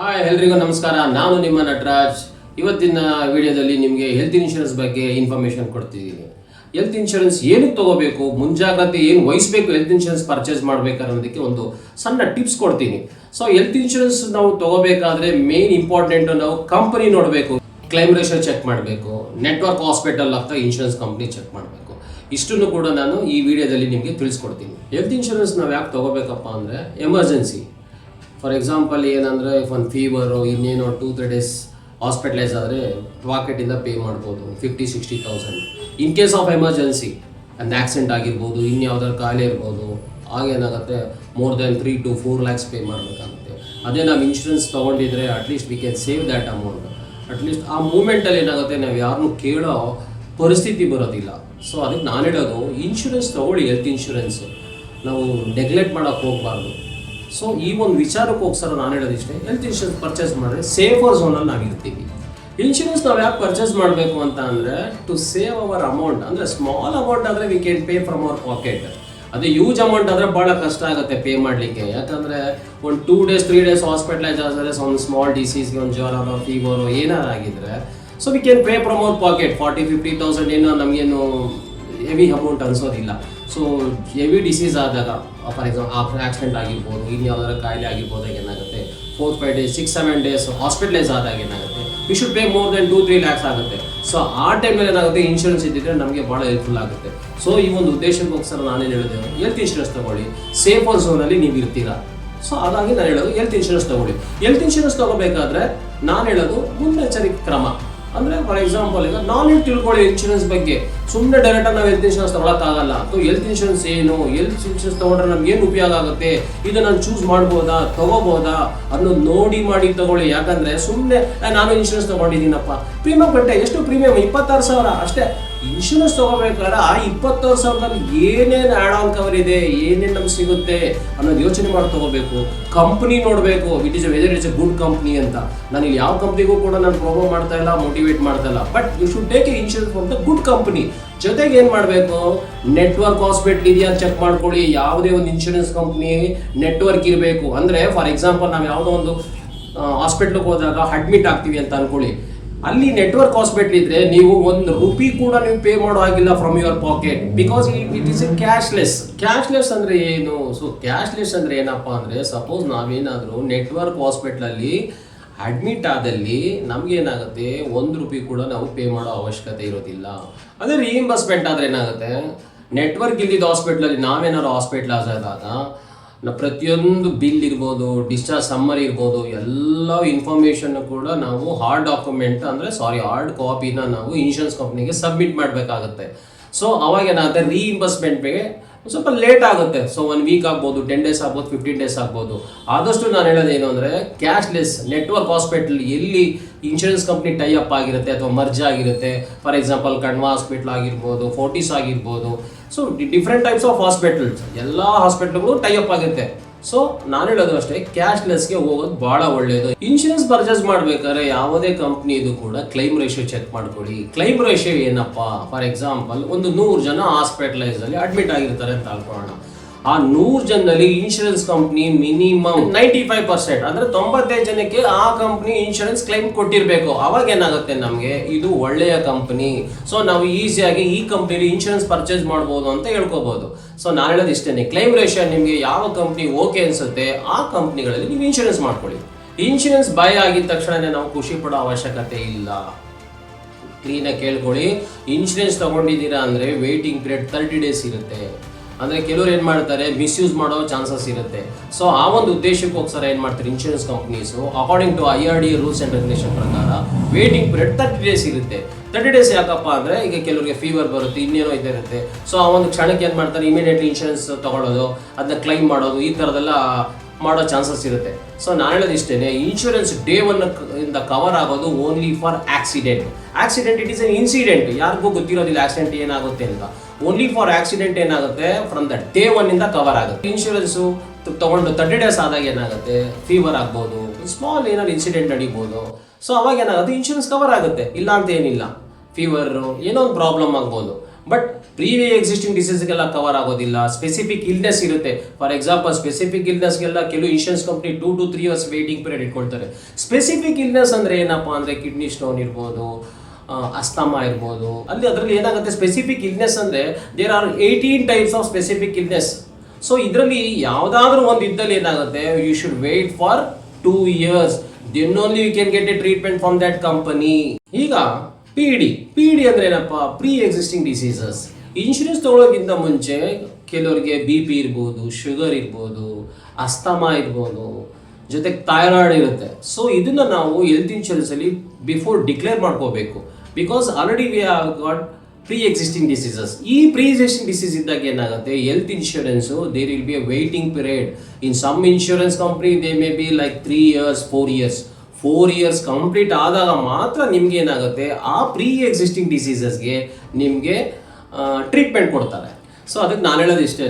Hi ಎಲ್ರಿಗೂ ನಮಸ್ಕಾರ. ನಾನು ನಿಮ್ಮ ನಟರಾಜ್. ಇವತ್ತಿನ ವಿಡಿಯೋದಲ್ಲಿ ನಿಮಗೆ ಹೆಲ್ತ್ ಇನ್ಶೂರೆನ್ಸ್ ಬಗ್ಗೆ ಇನ್ಫಾರ್ಮೇಷನ್ ಕೊಡ್ತಿದ್ದೀನಿ. ಹೆಲ್ತ್ ಇನ್ಶೂರೆನ್ಸ್ ಏನಕ್ಕೆ ತಗೋಬೇಕು, ಮುಂಜಾಗ್ರತೆ ಏನು ವಹಿಸಬೇಕು ಹೆಲ್ತ್ ಇನ್ಶೂರೆನ್ಸ್ ಪರ್ಚೇಸ್ ಮಾಡಬೇಕಾದ್ರದಕ್ಕೆ ಒಂದು ಸಣ್ಣ ಟಿಪ್ಸ್ ಕೊಡ್ತೀನಿ. ಸೊ ಹೆಲ್ತ್ ಇನ್ಶೂರೆನ್ಸ್ ನಾವು ತಗೋಬೇಕಾದ್ರೆ ಮೇನ್ ಇಂಪಾರ್ಟೆಂಟ್ ನಾವು ಕಂಪನಿ ನೋಡಬೇಕು, ಕ್ಲೈಮ್ ರೇಷಿಯೋ ಚೆಕ್ ಮಾಡಬೇಕು, ನೆಟ್ವರ್ಕ್ ಹಾಸ್ಪಿಟಲ್ ಅಥವಾ ಇನ್ಶೂರೆನ್ಸ್ ಕಂಪ್ನಿ ಚೆಕ್ ಮಾಡಬೇಕು. ಇಷ್ಟನ್ನು ಕೂಡ ನಾನು ಈ ವಿಡಿಯೋದಲ್ಲಿ ನಿಮಗೆ ತಿಳಿಸ್ಕೊಡ್ತೀನಿ. ಹೆಲ್ತ್ ಇನ್ಶೂರೆನ್ಸ್ ನಾವು ಯಾಕೆ ತಗೋಬೇಕಪ್ಪ ಅಂದರೆ ಎಮರ್ಜೆನ್ಸಿ. ಫಾರ್ ಎಕ್ಸಾಂಪಲ್ ಏನಂದರೆ ಒಂದು ಫೀವರು ಇನ್ನೇನೋ 2-3 ಡೇಸ್ ಹಾಸ್ಪಿಟಲೈಸ್ ಆದರೆ ಪಾಕೆಟಿಂದ ಪೇ ಮಾಡ್ಬೋದು 50-60,000. ಇನ್ ಕೇಸ್ ಆಫ್ ಎಮರ್ಜೆನ್ಸಿ ಒಂದು ಆಕ್ಸಿಡೆಂಟ್ ಆಗಿರ್ಬೋದು, ಇನ್ಯಾವುದಾದ್ರು ಕಾಯಿಲೆ ಇರ್ಬೋದು, ಆಗೇನಾಗುತ್ತೆ more than 3 to 4 lakhs pay ಮಾಡಬೇಕಾಗುತ್ತೆ. ಅದೇ ನಾವು ಇನ್ಶೂರೆನ್ಸ್ ತೊಗೊಂಡಿದ್ರೆ at least we can save that amount. At least ಆ ಮೂಮೆಂಟಲ್ಲಿ ಏನಾಗುತ್ತೆ, ನಾವು ಯಾರನ್ನೂ ಕೇಳೋ ಪರಿಸ್ಥಿತಿ ಬರೋದಿಲ್ಲ. ಸೊ ಅದಕ್ಕೆ ನಾನು ಹೇಳೋದು, ಇನ್ಶೂರೆನ್ಸ್ ತೊಗೊಳ್ಳಿ. ಹೆಲ್ತ್ ಇನ್ಶೂರೆನ್ಸ್ ನಾವು ನೆಗ್ಲೆಕ್ಟ್ ಮಾಡೋಕ್ಕೆ ಹೋಗಬಾರ್ದು. ಸೊ ಈ ಒಂದು ವಿಚಾರಕ್ಕೋಸ್ಕರ ನಾನು ಹೇಳೋದಿಷ್ಟೇ, ಹೆಲ್ತ್ ಇನ್ಶೂರೆನ್ಸ್ ಪರ್ಚೇಸ್ ಮಾಡಿದ್ರೆ ಸೇಫರ್ ಝೋನಲ್ಲಿ ನಾವು ಇರ್ತೀವಿ. ಇನ್ಶೂರೆನ್ಸ್ ನಾವು ಯಾಕೆ ಪರ್ಚೇಸ್ ಮಾಡಬೇಕು ಅಂತ ಅಂದರೆ ಟು ಸೇವ್ ಅವರ್ ಅಮೌಂಟ್. ಅಂದರೆ ಸ್ಮಾಲ್ ಅಮೌಂಟ್ ಆದರೆ we can pay from our pocket. ಅದೇ ಯೂಜ್ ಅಮೌಂಟ್ ಆದರೆ ಭಾಳ ಕಷ್ಟ ಆಗುತ್ತೆ ಪೇ ಮಾಡಲಿಕ್ಕೆ. ಯಾಕಂದರೆ ಒಂದು 2 days 3 days ಹಾಸ್ಪಿಟಲೈಸ್ ಆದರೆ ಒಂದು ಸ್ಮಾಲ್ ಡಿಸೀಸ್ಗೆ, ಒಂದು ಜ್ವರ ಫೀವರು ಏನಾರು ಆಗಿದ್ರೆ, so we can pay from our pocket 40-50,000. ಏನೋ ನಮಗೇನು ಹೆವಿ ಅಮೌಂಟ್ ಅನಿಸೋದಿಲ್ಲ. ಸೊ ಹೆವಿ ಡಿಸೀಸ್ ಆದಾಗ, ಫಾರ್ ಎಕ್ಸಾಂಪಲ್ ಆಕ್ಸಿಡೆಂಟ್ ಆಗಿರ್ಬೋದು, ಇನ್ಯಾವುದಾದ್ರು ಕಾಯಿಲೆ ಆಗಿರ್ಬೋದು, ಏನಾಗುತ್ತೆ 4-5 days 6-7 days ಹಾಸ್ಪಿಟಲೈಸ್ ಆದಾಗ ಏನಾಗುತ್ತೆ, we should pay more than 2-3 lakhs ಆಗುತ್ತೆ. ಸೊ ಆ ಟೈಮಲ್ಲಿ ಏನಾಗುತ್ತೆ, ಇನ್ಶೂರೆನ್ಸ್ ಇದ್ದಿದ್ರೆ ನಮಗೆ ಭಾಳ ಹೆಲ್ಪ್ಫುಲ್ ಆಗುತ್ತೆ. ಸೊ ಈ ಒಂದು ಉದ್ದೇಶಕ್ಕೋಸ್ಕರ ನಾನೇನು ಹೇಳಿದೆ, ಹೆಲ್ತ್ ಇನ್ಶೂರೆನ್ಸ್ ತೊಗೊಳ್ಳಿ, ಸೇಫರ್ ಝೋನಲ್ಲಿ ನೀವು ಇರ್ತೀರಾ. ಸೊ ಹಾಗಾಗಿ ನಾನು ಹೇಳೋದು ಹೆಲ್ತ್ ಇನ್ಶೂರೆನ್ಸ್ ತೊಗೊಳ್ಳಿ. ಹೆಲ್ತ್ ಇನ್ಶೂರೆನ್ಸ್ ತೊಗೋಬೇಕಾದ್ರೆ ನಾನು ಹೇಳೋದು ಮುನ್ನೆಚ್ಚರಿಕೆ ಕ್ರಮ. ಅಂದರೆ ಫಾರ್ ಎಕ್ಸಾಂಪಲ್ ಈಗ ನಾಲೆಡ್ಜ್ ತಿಳ್ಕೊಳ್ಳಿ ಇನ್ಶೂರೆನ್ಸ್ ಬಗ್ಗೆ. ಸುಮ್ಮನೆ ಡೈರೆಕ್ಟಾಗಿ ನಾವು ಹೆಲ್ತ್ ಇನ್ಶೂರೆನ್ಸ್ ತೊಗೊಳಕ್ಕಾಗಲ್ಲ. ಸೊ ಹೆಲ್ತ್ ಇನ್ಶೂರೆನ್ಸ್ ಏನು, ಹೆಲ್ತ್ ಇನ್ಶೂರೆನ್ಸ್ ತೊಗೊಂಡ್ರೆ ನಮ್ಗೆ ಏನು ಉಪಯೋಗ ಆಗುತ್ತೆ, ಇದು ನಾನು ಚೂಸ್ ಮಾಡ್ಬೋದಾ, ತೊಗೋಬೋದಾ ಅನ್ನೋದು ನೋಡಿ ಮಾಡಿ ತೊಗೊಳ್ಳಿ. ಯಾಕಂದರೆ ಸುಮ್ಮನೆ ನಾನು ಇನ್ಶೂರೆನ್ಸ್ ತೊಗೊಂಡಿದ್ದೀನಪ್ಪ, ಪ್ರೀಮಿಯಂ ಕಟ್ಟೆ, ಎಷ್ಟು ಪ್ರೀಮಿಯಂ 26,000 ಅಷ್ಟೇ. ಇನ್ಶೂರೆನ್ಸ್ ತೊಗೋಬೇಕಾದ್ರೆ ಆ 26,000ದಲ್ಲಿ ಏನೇನು ಆ್ಯಡ್ ಆನ್ ಕವರ್ ಇದೆ, ಏನೇನು ನಮ್ಗೆ ಸಿಗುತ್ತೆ ಅನ್ನೋದು ಯೋಚನೆ ಮಾಡಿ ತೊಗೋಬೇಕು. ಕಂಪ್ನಿ ನೋಡಬೇಕು, whether it's A good company ಅಂತ. ನಾನು ಇಲ್ಲಿ ಯಾವ ಕಂಪ್ನಿಗೂ ಕೂಡ ನಾನು ಪ್ರೊಮೋಟ್ ಮಾಡ್ತಾ ಇಲ್ಲ, ಮೋಟಿವೇಟ್ ಮಾಡ್ತಾ ಇಲ್ಲ. But you should take a insurance from the good company. ಜೊತೆಗೆ ಏನು ಮಾಡಬೇಕು, ನೆಟ್ವರ್ಕ್ ಹಾಸ್ಪಿಟಲ್ ಇದೆಯಾ ಚೆಕ್ ಮಾಡ್ಕೊಳ್ಳಿ. ಯಾವುದೇ ಒಂದು ಇನ್ಶೂರೆನ್ಸ್ ಕಂಪ್ನಿ ನೆಟ್ವರ್ಕ್ ಇರಬೇಕು. ಅಂದರೆ ಫಾರ್ ಎಕ್ಸಾಂಪಲ್ ನಾವು ಯಾವುದೋ ಒಂದು ಹಾಸ್ಪಿಟ್ಲಿಗೆ ಹೋದಾಗ ಅಡ್ಮಿಟ್ ಆಗ್ತೀವಿ ಅಂತ ಅನ್ಕೊಳ್ಳಿ, ಅಲ್ಲಿ ನೆಟ್ವರ್ಕ್ ಹಾಸ್ಪಿಟಲ್ ಇದ್ರೆ ನೀವು ₹1 ಕೂಡ ನೀವು ಪೇ ಮಾಡೋ ಆಗಿಲ್ಲ from your packet, because it is A cashless ಅಂದರೆ ಏನು? ಸೊ ಕ್ಯಾಶ್ಲೆಸ್ ಅಂದರೆ ಏನಪ್ಪ ಅಂದರೆ, ಸಪೋಸ್ ನಾವೇನಾದರೂ ನೆಟ್ವರ್ಕ್ ಹಾಸ್ಪಿಟ್ಲಲ್ಲಿ ಅಡ್ಮಿಟ್ ಆದಲ್ಲಿ ನಮಗೇನಾಗುತ್ತೆ, ₹1 ಕೂಡ ನಾವು ಪೇ ಮಾಡೋ ಅವಶ್ಯಕತೆ ಇರೋದಿಲ್ಲ. ಅದೇ ರೀಇಂಬರ್ಸ್ಮೆಂಟ್ ಆದರೆ ಏನಾಗುತ್ತೆ, ನೆಟ್ವರ್ಕ್ ಇಲ್ದಿದ್ದ ಹಾಸ್ಪಿಟ್ಲಲ್ಲಿ ನಾವೇನಾದ್ರು ಹಾಸ್ಪಿಟ್ಲೈಸ್ ಆದಾಗ ಪ್ರತಿಯೊಂದು ಬಿಲ್ ಇರ್ಬೋದು, ಡಿಸ್ಚಾರ್ಜ್ ಸಮ್ಮರಿ ಇರ್ಬೋದು, ಎಲ್ಲ ಇನ್ಫಾರ್ಮೇಷನ್ ಕೂಡ ನಾವು ಹಾರ್ಡ್ ಕಾಪಿನ ನಾವು ಇನ್ಶೂರೆನ್ಸ್ ಕಂಪ್ನಿಗೆ ಸಬ್ಮಿಟ್ ಮಾಡಬೇಕಾಗುತ್ತೆ. ಸೊ ಅವಾಗ ಏನಾಗುತ್ತೆ, ರೀಇಂಬರ್ಸ್ಮೆಂಟ್ಗೆ ಸ್ವಲ್ಪ ಲೇಟ್ ಆಗುತ್ತೆ. ಸೊ 1 week ಆಗ್ಬೋದು, 10 days ಆಗ್ಬೋದು, 15 days ಆಗ್ಬೋದು. ಆದಷ್ಟು ನಾನು ಹೇಳೋದೇನು ಅಂದರೆ, ಕ್ಯಾಶ್ಲೆಸ್ ನೆಟ್ವರ್ಕ್ ಹಾಸ್ಪಿಟಲ್ ಎಲ್ಲಿ ಇನ್ಶೂರೆನ್ಸ್ ಕಂಪ್ನಿ ಟೈ ಅಪ್ ಆಗಿರುತ್ತೆ ಅಥವಾ ಮರ್ಜ್ ಆಗಿರುತ್ತೆ, ಫಾರ್ ಎಕ್ಸಾಂಪಲ್ ಕಣ್ವಾ ಹಾಸ್ಪಿಟಲ್ ಆಗಿರ್ಬೋದು, ಫೋರ್ಟಿಸ್ ಆಗಿರ್ಬೋದು. So different types of hospitals, ಎಲ್ಲ ಹಾಸ್ಪಿಟಲ್ಗಳು ಟೈ ಅಪ್ ಆಗುತ್ತೆ. ಸೊ ನಾನು ಹೇಳೋದು ಅಷ್ಟೇ, ಕ್ಯಾಶ್ಲೆಸ್ಗೆ ಹೋಗೋದು ಭಾಳ ಒಳ್ಳೆಯದು. ಇನ್ಶೂರೆನ್ಸ್ ಪರ್ಚೇಸ್ ಮಾಡಬೇಕಾದ್ರೆ ಯಾವುದೇ ಕಂಪ್ನಿದು ಕೂಡ ಕ್ಲೈಮ್ ರೇಷಿಯೋ ಚೆಕ್ ಮಾಡ್ಕೊಳ್ಳಿ. ಕ್ಲೈಮ್ ರೇಷಿಯೋ ಏನಪ್ಪ, ಫಾರ್ ಎಕ್ಸಾಂಪಲ್ ಒಂದು 100 ಜನ ಹಾಸ್ಪಿಟಲೈಸಲ್ಲಿ ಅಡ್ಮಿಟ್ ಆಗಿರ್ತಾರೆ ಅಂತ ಅನ್ಕೊಳ್ಳೋಣ. ಆ 100 ಜನದಲ್ಲಿ ಇನ್ಶೂರೆನ್ಸ್ ಕಂಪ್ನಿ ಮಿನಿಮಮ್ 95%, ಅಂದರೆ 95 ಜನಕ್ಕೆ ಆ ಕಂಪ್ನಿ ಇನ್ಶೂರೆನ್ಸ್ ಕ್ಲೈಮ್ ಕೊಟ್ಟಿರಬೇಕು. ಅವಾಗ ಏನಾಗುತ್ತೆ, ನಮಗೆ ಇದು ಒಳ್ಳೆಯ ಕಂಪ್ನಿ, ಸೊ ನಾವು ಈಸಿಯಾಗಿ ಈ ಕಂಪ್ನಿಲಿ ಇನ್ಶೂರೆನ್ಸ್ ಪರ್ಚೇಸ್ ಮಾಡ್ಬೋದು ಅಂತ ಹೇಳ್ಕೋಬಹುದು. ಸೊ ನಾನು ಹೇಳೋದು ಇಷ್ಟೇ, ಕ್ಲೈಮ್ ರೇಷಿಯೋ ನಿಮಗೆ ಯಾವ ಕಂಪ್ನಿ ಓಕೆ ಅನ್ಸುತ್ತೆ ಆ ಕಂಪ್ನಿಗಳಲ್ಲಿ ನೀವು ಇನ್ಶೂರೆನ್ಸ್ ಮಾಡ್ಕೊಳ್ಳಿ. ಇನ್ಶೂರೆನ್ಸ್ ಬೈ ಆಗಿದ ತಕ್ಷಣ ನಾವು ಖುಷಿ ಪಡೋ ಅವಶ್ಯಕತೆ ಇಲ್ಲ. ಕ್ಲೀನಾಗಿ ಕೇಳ್ಕೊಳ್ಳಿ, ಇನ್ಶೂರೆನ್ಸ್ ತಗೊಂಡಿದ್ದೀರಾ ಅಂದರೆ ವೇಟಿಂಗ್ ಪೀರಿಯಡ್ 30 days ಇರುತ್ತೆ. ಅಂದರೆ ಕೆಲವರು ಏನು ಮಾಡ್ತಾರೆ, ಮಿಸ್ಯೂಸ್ ಮಾಡೋ ಚಾನ್ಸಸ್ ಇರುತ್ತೆ. ಸೊ ಆ ಒಂದು ಉದ್ದೇಶಕ್ಕೋಸ್ಕರ ಏನು ಮಾಡ್ತಾರೆ insurance companies, according to IRDA rules and regulation ಪ್ರಕಾರ ವೇಟಿಂಗ್ ಪೀರಿಯಡ್ 30 days ಇರುತ್ತೆ. 30 days ಯಾಕಪ್ಪ ಅಂದರೆ, ಈಗ ಕೆಲವರಿಗೆ ಫೀವರ್ ಬರುತ್ತೆ, ಇನ್ನೇನೋ ಇದಿರುತ್ತೆ. ಸೊ ಆ ಒಂದು ಕ್ಷಣಕ್ಕೆ ಏನು ಮಾಡ್ತಾರೆ, ಇಮಿಡಿಯೇಟ್ಲಿ ಇನ್ಶೂರೆನ್ಸ್ ತೊಗೊಳ್ಳೋದು, ಅದನ್ನ ಕ್ಲೈಮ್ ಮಾಡೋದು, ಈ ಥರದೆಲ್ಲ ಮಾಡೋ ಚಾನ್ಸಸ್ ಇರುತ್ತೆ. ಸೊ ನಾನು ಹೇಳೋದು ಇಷ್ಟೇ, ಇನ್ಶೂರೆನ್ಸ್ ಡೇ 1 ಇಂದ ಕವರ್ ಆಗೋದು only for accident. It is N incident, ಯಾರಿಗೂ ಗೊತ್ತಿರೋದಿಲ್ಲ ಆಕ್ಸಿಡೆಂಟ್ ಏನಾಗುತ್ತೆ ಅಂತ. ಓನ್ಲಿ ಫಾರ್ ಆಕ್ಸಿಡೆಂಟ್ ಏನಾಗುತ್ತೆ, ಫ್ರಮ್ ದ ಡೇ 1 ಇಂದ ಕವರ್ ಆಗುತ್ತೆ. ಇನ್ಶೂರೆನ್ಸು ತೊಗೊಂಡು 30 days ಆದಾಗ ಏನಾಗುತ್ತೆ, ಫೀವರ್ ಆಗ್ಬೋದು, ಸ್ಮಾಲ್ ಏನಾದ್ರು ಇನ್ಸಿಡೆಂಟ್ ನಡೀಬೋದು. ಸೊ ಅವಾಗ ಏನಾಗುತ್ತೆ, ಇನ್ಶೂರೆನ್ಸ್ ಕವರ್ ಆಗುತ್ತೆ, ಇಲ್ಲ ಅಂತ ಏನಿಲ್ಲ. ಫೀವರು ಏನೋ ಒಂದು ಪ್ರಾಬ್ಲಮ್ ಆಗ್ಬೋದು. ಬಟ್ ಎಕ್ಸಿಸ್ಟಿಂಗ್ ಡಿಸೀಸ್ಗೆಲ್ಲ ಕವರ್ ಆಗೋದಿಲ್ಲ. ಸ್ಪೆಸಿಫಿಕ್ ಇಲ್ನೆಸ್ ಇರುತ್ತೆ. ಫಾರ್ ಎಕ್ಸಾಂಪಲ್ ಸ್ಪೆಸಿಫಿಕ್ ಇಲ್ನೆಸ್ಗೆಲ್ಲ ಕೆಲವು insurance company 2 to 3 years waiting period ಇಟ್ಕೊಳ್ತಾರೆ. ಸ್ಪೆಸಿಫಿಕ್ ಇಲ್ನೆಸ್ ಅಂದರೆ ಏನಪ್ಪ ಅಂದರೆ ಕಿಡ್ನಿ ಸ್ಟೋನ್ ಇರ್ಬೋದು, ಅಸ್ತಮಾ ಇರ್ಬೋದು. ಅದರಲ್ಲಿ ಏನಾಗುತ್ತೆ, ಸ್ಪೆಸಿಫಿಕ್ ಇಲ್ನೆಸ್ ಅಂದರೆ there are 18 types of specific illness. So ಇದರಲ್ಲಿ ಯಾವುದಾದ್ರೂ ಒಂದು ಇದ್ದಲ್ಲಿ ಏನಾಗುತ್ತೆ, you should wait for 2 years, then only you can get a treatment from that company. ಈಗ ಪಿ ಡಿ ಅಂದ್ರೆ ಏನಪ್ಪ, ಪ್ರೀ ಎಕ್ಸಿಸ್ಟಿಂಗ್ ಡಿಸೀಸಸ್. ಇನ್ಶೂರೆನ್ಸ್ ತಗೊಳ್ಳೋಕ್ಕಿಂತ ಮುಂಚೆ ಕೆಲವರಿಗೆ BP ಇರ್ಬೋದು, ಶುಗರ್ ಇರ್ಬೋದು, ಅಸ್ತಮಾ ಇರ್ಬೋದು, ಜೊತೆಗೆ ಥೈರಾಯ್ಡ್ ಇರುತ್ತೆ. ಸೊ ಇದನ್ನ ನಾವು ಹೆಲ್ತ್ ಇನ್ಶೂರೆನ್ಸ್ ಅಲ್ಲಿ ಬಿಫೋರ್ ಡಿಕ್ಲೇರ್ ಮಾಡ್ಕೋಬೇಕು. Because already we have got pre existing diseases. ಈ ಪ್ರೀ ಎಕ್ಸಿಸ್ಟಿಂಗ್ ಡಿಸೀಸ್ ಇದ್ದಾಗ ಏನಾಗುತ್ತೆ, health insurance there will be a waiting period. In some insurance company they may be like 3 years, 4 years. 4 years complete ಆದಾಗ ಮಾತ್ರ ನಿಮ್ಗೆ ಏನಾಗುತ್ತೆ, ಆ pre existing ಡಿಸೀಸಸ್ಗೆ ನಿಮಗೆ treatment ಕೊಡ್ತಾರೆ. ಸೊ ಅದಕ್ಕೆ ನಾನು ಹೇಳೋದು ಇಷ್ಟೇ,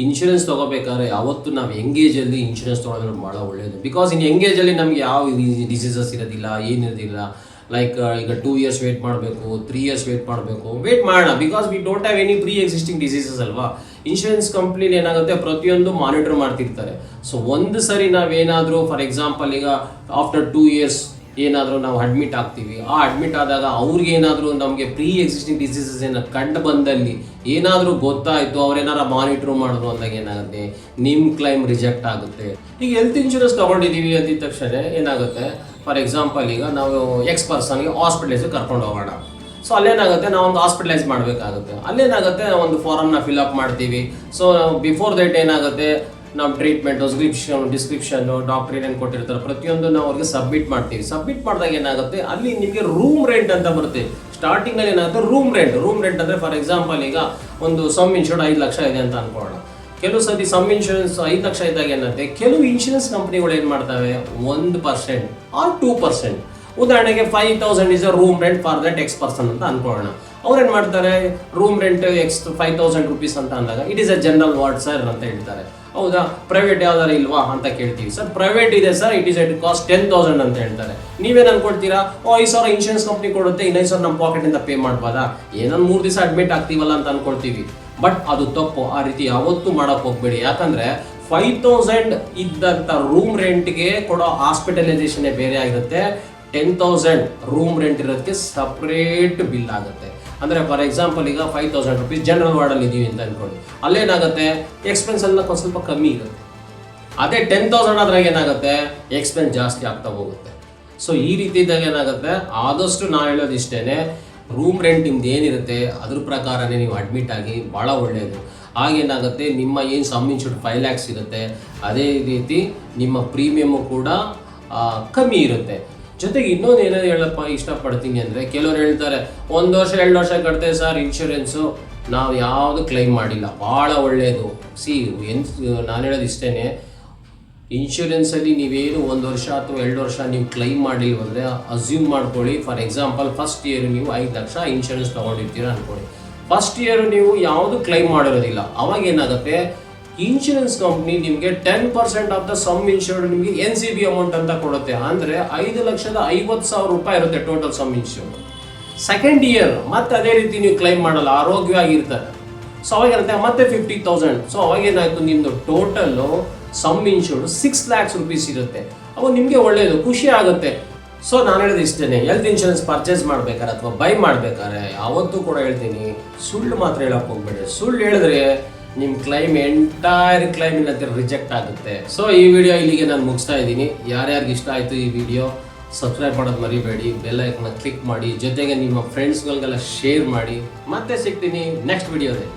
ಇನ್ಶೂರೆನ್ಸ್ ತೊಗೋಬೇಕಾದ್ರೆ ಯಾವತ್ತು ನಾವು ಎಂಗೇಜಲ್ಲಿ ಇನ್ಶೂರೆನ್ಸ್ ತೊಗೊಳೋದು ಭಾಳ ಒಳ್ಳೆಯದು. ಬಿಕಾಸ್ ಇನ್ ಎಂಗೇಜಲ್ಲಿ ನಮ್ಗೆ ಯಾವ ಡಿಸೀಸಸ್ ಇರೋದಿಲ್ಲ, ಏನಿರೋದಿಲ್ಲ. ಲೈಕ್ ಈಗ 2 years ವೇಟ್ ಮಾಡಬೇಕು, 3 years ವೇಟ್ ಮಾಡಬೇಕು, ವೇಟ್ ಮಾಡೋಣ. Because we don't have any pre existing diseases ಅಲ್ವಾ. ಇನ್ಶೂರೆನ್ಸ್ ಕಂಪ್ನಿಲಿ ಏನಾಗುತ್ತೆ, ಪ್ರತಿಯೊಂದು ಮಾನಿಟರ್ ಮಾಡ್ತಿರ್ತಾರೆ. ಸೊ ಒಂದು ಸರಿ ನಾವೇನಾದರೂ ಫಾರ್ ಎಕ್ಸಾಂಪಲ್ ಈಗ ಆಫ್ಟರ್ 2 years ಏನಾದರೂ ನಾವು ಅಡ್ಮಿಟ್ ಆಗ್ತೀವಿ, ಆ ಅಡ್ಮಿಟ್ ಆದಾಗ ಅವ್ರಿಗೆ ಏನಾದರೂ ನಮಗೆ ಪ್ರೀ ಎಕ್ಸಿಸ್ಟಿಂಗ್ ಡಿಸೀಸಸ್ ಏನಾದ್ರು ಕಂಡು ಬಂದಲ್ಲಿ ಏನಾದರೂ ಗೊತ್ತಾಯಿತು, ಅವ್ರೇನಾರ ಮಾನಿಟ್ರ್ ಮಾಡಿದ್ರು ಅಂದಾಗ ಏನಾಗುತ್ತೆ, ನಿಮ್ಮ ಕ್ಲೈಮ್ ರಿಜೆಕ್ಟ್ ಆಗುತ್ತೆ. ಈಗ ಹೆಲ್ತ್ ಇನ್ಶೂರೆನ್ಸ್ ತೊಗೊಂಡಿದ್ದೀವಿ ಅಂದಿದ ತಕ್ಷಣ ಏನಾಗುತ್ತೆ, ಫಾರ್ ಎಕ್ಸಾಂಪಲ್ ಈಗ ನಾವು ಎಕ್ಸ್ ಪರ್ಸನ್ಗೆ ಹಾಸ್ಪಿಟಲೈಸ್ ಕರ್ಕೊಂಡು ಹೋಗೋಣ. ಸೊ ಅಲ್ಲೇನಾಗುತ್ತೆ, ನಾವು ಒಂದು ಹಾಸ್ಪಿಟಲೈಸ್ ಮಾಡಬೇಕಾಗುತ್ತೆ. ಅಲ್ಲೇನಾಗುತ್ತೆ, ಒಂದು ಫಾರಮ್ನ ಫಿಲ್ಅಪ್ ಮಾಡ್ತೀವಿ. ಸೊ ಬಿಫೋರ್ ದಟ್ ಏನಾಗುತ್ತೆ, ನಾವು ಟ್ರೀಟ್ಮೆಂಟು, ಡಿಸ್ಕ್ರಿಪ್ಷನ್ನು, ಡಾಕ್ಟ್ರ್ ಏನೇನು ಕೊಟ್ಟಿರ್ತಾರೆ ಪ್ರತಿಯೊಂದು ನಾವು ಅವ್ರಿಗೆ ಸಬ್ಮಿಟ್ ಮಾಡ್ತೀವಿ. ಸಬ್ಮಿಟ್ ಮಾಡಿದಾಗ ಏನಾಗುತ್ತೆ, ಅಲ್ಲಿ ನಿಮಗೆ ರೂಮ್ ರೆಂಟ್ ಅಂತ ಬರುತ್ತೆ. ಸ್ಟಾರ್ಟಿಂಗಲ್ಲಿ ಏನಾಗುತ್ತೆ, ರೂಮ್ ರೆಂಟ್ ಅಂದರೆ ಫಾರ್ ಎಕ್ಸಾಂಪಲ್ ಈಗ ಒಂದು ಸಮ್ ಇನ್ಶೂರ್ಡ್ 5 ಲಕ್ಷ ಇದೆ ಅಂತ ಅನ್ಕೊಳ್ಳೋಣ. ಕೆಲವು ಸತಿ ಸಮ್ ಇನ್ಶೂರೆನ್ಸ್ 5 ಲಕ್ಷ ಇದ್ದಾಗ ಏನಾಗುತ್ತೆ, ಕೆಲವು ಇನ್ಶೂರೆನ್ಸ್ ಕಂಪ್ನಿಗಳು ಏನು ಮಾಡ್ತವೆ, 1% ಆರ್ 2%. ಉದಾಹರಣೆಗೆ 5,000 is a room rent for that ex person ಅಂತ ಅನ್ಕೊಳ್ಳೋಣ. ಅವ್ರೇನು ಮಾಡ್ತಾರೆ, ರೂಮ್ ರೆಂಟ್ 5,000 rupees ಅಂತ ಅಂದಾಗ it is a general ward sir ಅಂತ ಹೇಳ್ತಾರೆ. ಹೌದಾ, ಪ್ರೈವೇಟ್ ಯಾವ್ದಾರು ಇಲ್ವಾ ಅಂತ ಕೇಳ್ತೀವಿ. ಸರ್ ಪ್ರೈವೇಟ್ ಇದೆ ಸರ್, ಇಟ್ ಕಾಸ್ಟ್ 10,000 ಅಂತ ಹೇಳ್ತಾರೆ. ನೀವೇನು ಅನ್ಕೊಳ್ತೀರಾ, 5,000 ಇನ್ಶೂರೆನ್ಸ್ ಕಂಪ್ನಿ ಕೊಡುತ್ತೆ, 5,000 ನಮ್ಮ ಪಾಕೆಟಿಂದ ಪೇ ಮಾಡ್ಬೋದಾ, ಏನೊಂದು 3 ದಿವಸ ಅಡ್ಮಿಟ್ ಆಗ್ತೀವಲ್ಲ ಅಂತ ಅನ್ಕೊಳ್ತೀವಿ. ಬಟ್ ಅದು ತಪ್ಪು. ಆ ರೀತಿ ಯಾವತ್ತೂ ಮಾಡೋಕೆ ಹೋಗ್ಬೇಡಿ. ಯಾಕಂದರೆ 5,000 ಇದ್ದಂಥ ರೂಮ್ ರೆಂಟ್ಗೆ ಕೊಡೋ ಹಾಸ್ಪಿಟಲೈಸೇಷನ್ನೇ ಬೇರೆ ಆಗಿರುತ್ತೆ. 10,000 ರೂಮ್ ರೆಂಟ್ ಇರೋದಕ್ಕೆ ಸಪ್ರೇಟ್ ಬಿಲ್ ಆಗುತ್ತೆ. ಅಂದರೆ ಫಾರ್ ಎಕ್ಸಾಂಪಲ್ ಈಗ 5,000 rupees ಜನರಲ್ ವಾರ್ಡಲ್ಲಿ ಇದ್ದೀವಿ ಅಂತ ಅಂದ್ಕೊಳ್ಳಿ. ಅಲ್ಲೇನಾಗುತ್ತೆ, ಎಕ್ಸ್ಪೆನ್ಸ್ ಎಲ್ಲ ಸ್ವಲ್ಪ ಕಮ್ಮಿ ಇರುತ್ತೆ. ಅದೇ 10,000 ಆದ್ರಾಗ ಏನಾಗುತ್ತೆ, ಎಕ್ಸ್ಪೆನ್ಸ್ ಜಾಸ್ತಿ ಆಗ್ತಾ ಹೋಗುತ್ತೆ. ಸೊ ಈ ರೀತಿ ಇದ್ದಾಗ ಏನಾಗುತ್ತೆ, ಆದಷ್ಟು ನಾನು ಹೇಳೋದು ಇಷ್ಟೇ, ರೂಮ್ ರೆಂಟ್ ನಿಮ್ದು ಏನಿರುತ್ತೆ ಅದ್ರ ಪ್ರಕಾರನೇ ನೀವು ಅಡ್ಮಿಟ್ ಆಗಿ, ಭಾಳ ಒಳ್ಳೆಯದು. ಆಗೇನಾಗುತ್ತೆ, ನಿಮ್ಮ ಏನು ಸಮ್ ಇನ್ಶೂರ್ಡ್ 5 lakhs ಇರುತ್ತೆ, ಅದೇ ರೀತಿ ನಿಮ್ಮ ಪ್ರೀಮಿಯಮ್ಮು ಕೂಡ ಕಮ್ಮಿ ಇರುತ್ತೆ. ಜೊತೆಗೆ ಇನ್ನೊಂದು ಏನಾದ್ರು ಹೇಳಪ್ಪ ಇಷ್ಟಪಡ್ತೀನಿ ಅಂದರೆ, ಕೆಲವರು ಹೇಳ್ತಾರೆ 1 ವರ್ಷ 2 ವರ್ಷ ಕಟ್ತೇವೆ ಸರ್ ಇನ್ಶೂರೆನ್ಸು, ನಾವು ಯಾವುದು ಕ್ಲೈಮ್ ಮಾಡಿಲ್ಲ. ಭಾಳ ಒಳ್ಳೆಯದು. ನಾನು ಹೇಳೋದು ಇಷ್ಟೇ, ಇನ್ಶೂರೆನ್ಸಲ್ಲಿ ನೀವೇನು 1 ವರ್ಷ ಅಥವಾ 2 ವರ್ಷ ನೀವು ಕ್ಲೈಮ್ ಮಾಡಿಲ್ವಂದರೆ ಅಸ್ಯೂಮ್ ಮಾಡ್ಕೊಳ್ಳಿ. ಫಾರ್ ಎಕ್ಸಾಂಪಲ್ ಫಸ್ಟ್ ಇಯರ್ ನೀವು 5 ಲಕ್ಷ ಇನ್ಶೂರೆನ್ಸ್ ತೊಗೊಂಡಿರ್ತೀರ ಅಂದ್ಕೊಳ್ಳಿ. ಫಸ್ಟ್ ಇಯರ್ ನೀವು ಯಾವುದು ಕ್ಲೈಮ್ ಮಾಡಿರೋದಿಲ್ಲ. ಅವಾಗ ಏನಾಗುತ್ತೆ, ಇನ್ಶೂರೆನ್ಸ್ ಕಂಪ್ನಿ ನಿಮಗೆ 10% ಆಫ್ ದ ಸಮ್ ಇನ್ಶೂರ್ಡ್ ನಿಮಗೆ NCB ಅಮೌಂಟ್ ಅಂತ ಕೊಡುತ್ತೆ. ಅಂದರೆ 5,50,000 ರೂಪಾಯಿ ಇರುತ್ತೆ total some insured. Second year ಮತ್ತೆ ಅದೇ ರೀತಿ ನೀವು ಕ್ಲೈಮ್ ಮಾಡಲ್ಲ, ಆರೋಗ್ಯವಾಗಿರ್ತಾರೆ. ಸೊ ಅವಾಗೇನಂತೆ ಮತ್ತೆ 50,000. ಸೊ ಅವಾಗೇನಾಯಿತು, ನಿಮ್ಮದು total some insured 6 lakhs rupees ಇರುತ್ತೆ. ಅವಾಗ ನಿಮಗೆ ಒಳ್ಳೆಯದು, ಖುಷಿ ಆಗುತ್ತೆ. ಸೊ ನಾನು ಹೇಳೋದು ಇಷ್ಟೇ, ಹೆಲ್ತ್ ಇನ್ಶೂರೆನ್ಸ್ ಪರ್ಚೇಸ್ ಮಾಡ್ಬೇಕಾದ್ರೆ ಅಥವಾ ಬೈ ಮಾಡ್ಬೇಕಾದ್ರೆ ಯಾವತ್ತೂ ಕೂಡ ಹೇಳ್ತೀನಿ, ಸುಳ್ಳು ಮಾತ್ರ ಹೇಳಕ್ಕೆ ಹೋಗ್ಬೇಡಿ. ಸುಳ್ಳು ಹೇಳಿದ್ರೆ ನಿಮ್ಮ ಕ್ಲೈಮ್ ಎಂಟೈರ್ ಕ್ಲೈಮ್ ರಿಜೆಕ್ಟ್ ಆಗುತ್ತೆ. ಸೊ ಈ ವಿಡಿಯೋ ಇಲ್ಲಿಗೆ ನಾನು ಮುಗಿಸ್ತಾ ಇದ್ದೀನಿ. ಯಾರ್ಯಾರಿಗೆ ಇಷ್ಟ ಆಯಿತು ಈ ವಿಡಿಯೋ, ಸಬ್ಸ್ಕ್ರೈಬ್ ಮಾಡೋದು ಮರಿಬೇಡಿ, ಬೆಲ್ ಐಕನ್ನ ಕ್ಲಿಕ್ ಮಾಡಿ, ಜೊತೆಗೆ ನಿಮ್ಮ ಫ್ರೆಂಡ್ಸ್ಗಳಿಗೆಲ್ಲ ಶೇರ್ ಮಾಡಿ. ಮತ್ತೆ ಸಿಗ್ತೀನಿ ನೆಕ್ಸ್ಟ್ ವಿಡಿಯೋದಲ್ಲಿ.